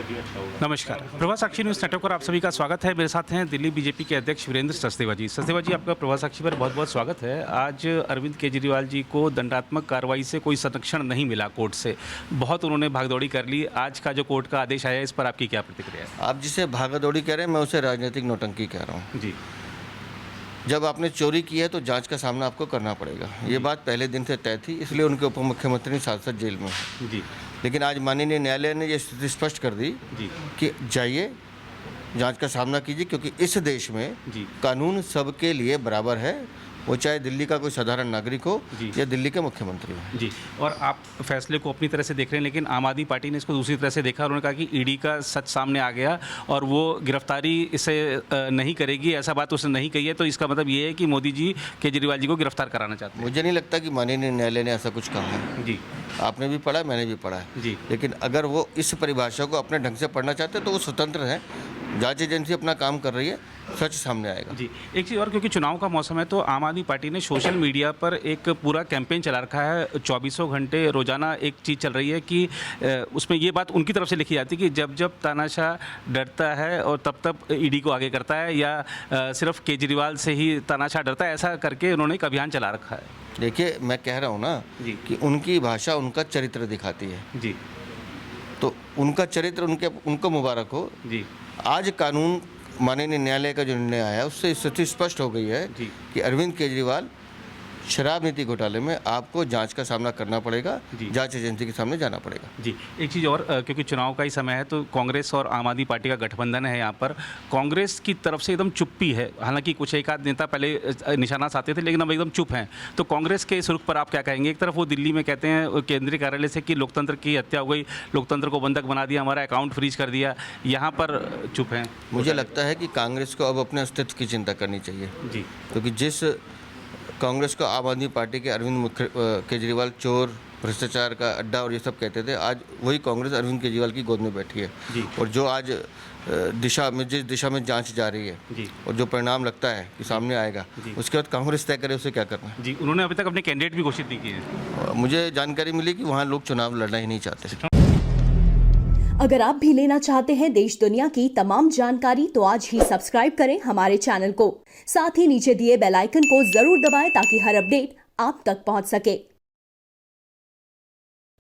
नमस्कार, प्रभा साक्षी news network पर आप सभी का स्वागत है। मेरे साथ हैं दिल्ली बीजेपी के अध्यक्ष वीरेंद्र सचदेवा जी। सचदेवा जी, आपका प्रभा साक्षी पर बहुत बहुत स्वागत है। आज अरविंद केजरीवाल जी को दंडात्मक कार्रवाई से कोई संरक्षण नहीं मिला कोर्ट से, बहुत उन्होंने भागदौड़ी कर ली। आज का जो कोर्ट का आदेश आया, इस पर आपकी क्या प्रतिक्रिया है? आप जिसे भागदौड़ी कह रहे हैं, मैं उसे राजनीतिक नौटंकी कह रहा हूँ। जी जब आपने चोरी की है तो जांच का सामना आपको करना पड़ेगा। ये बात पहले दिन से तय थी, इसलिए उनके उप मुख्यमंत्री सांसद जेल में है। जी लेकिन आज माननीय न्यायालय ने ये स्थिति स्पष्ट कर दी जी कि जाइए, जांच का सामना कीजिए, क्योंकि इस देश में जी कानून सबके लिए बराबर है, वो चाहे दिल्ली का कोई साधारण नागरिक हो जी। या दिल्ली के मुख्यमंत्री हो। जी। और आप फैसले को अपनी तरह से देख रहे हैं, लेकिन आम आदमी पार्टी ने इसको दूसरी तरह से देखा। उन्होंने कहा कि ईडी का सच सामने आ गया और वो गिरफ्तारी इसे नहीं करेगी, ऐसा बात उसने नहीं कही है। तो इसका मतलब ये है कि मोदी जी केजरीवाल जी को गिरफ्तार कराना चाहते हैं। मुझे नहीं लगता कि माननीय न्यायालय ने ऐसा कुछ कहा है। जी आपने भी पढ़ा, मैंने भी पढ़ा है। जी लेकिन अगर वो इस परिभाषा को अपने ढंग से पढ़ना चाहते हैं तो वो स्वतंत्र है। जांच एजेंसी अपना काम कर रही है, सच सामने आएगा। जी। एक चीज़ और, क्योंकि चुनाव का मौसम है, तो आम आदमी पार्टी ने सोशल मीडिया पर एक पूरा कैंपेन चला रखा है। 24 घंटे रोजाना एक चीज़ चल रही है कि उसमें ये बात उनकी तरफ से लिखी जाती है कि जब जब तानाशाह डरता है और तब तब ईडी को आगे करता है, या सिर्फ केजरीवाल से ही तानाशाह डरता है, ऐसा करके उन्होंने एक अभियान चला रखा है। देखिए, मैं कह रहा हूँ ना जी कि उनकी भाषा उनका चरित्र दिखाती है। जी तो उनका चरित्र उनको मुबारक हो। जी आज कानून माननीय न्यायालय का जो निर्णय आया, उससे स्थिति स्पष्ट हो गई है जी कि अरविंद केजरीवाल शराब नीति घोटाले में आपको जांच का सामना करना पड़ेगा, जी। जांच एजेंसी के सामने जाना पड़ेगा। जी। एक चीज़ और, क्योंकि चुनाव का ही समय है, तो कांग्रेस और आम आदमी पार्टी का गठबंधन है यहाँ पर। कांग्रेस की तरफ से एकदम चुप्पी है, हालांकि कुछ एक आध नेता पहले निशाना साधते थे, लेकिन अब एकदम चुप हैं। तो कांग्रेस के इस रुख पर आप क्या कहेंगे? एक तरफ वो दिल्ली में कहते हैं केंद्रीय कार्यालय से कि लोकतंत्र की हत्या हो गई, लोकतंत्र को बंधक बना दिया, हमारा अकाउंट फ्रीज कर दिया, यहाँ पर चुप हैं। मुझे लगता है कि कांग्रेस को अब अपने अस्तित्व की चिंता करनी चाहिए, जी क्योंकि जिस कांग्रेस को आम आदमी पार्टी के अरविंद केजरीवाल चोर, भ्रष्टाचार का अड्डा और ये सब कहते थे, आज वही कांग्रेस अरविंद केजरीवाल की गोद में बैठी है। जी और जो आज जिस दिशा में जांच जा रही है जी और जो परिणाम लगता है कि सामने आएगा, जी। उसके बाद कांग्रेस तय करे उसे क्या करना है। जी। उन्होंने अभी तक अपने कैंडिडेट भी घोषित नहीं किए हैं। मुझे जानकारी मिली कि वहाँ लोग चुनाव लड़ना ही नहीं चाहते। अगर आप भी लेना चाहते हैं देश दुनिया की तमाम जानकारी, तो आज ही सब्सक्राइब करें हमारे चैनल को। साथ ही नीचे दिए बेल आइकन को जरूर दबाएं ताकि हर अपडेट आप तक पहुंच सके।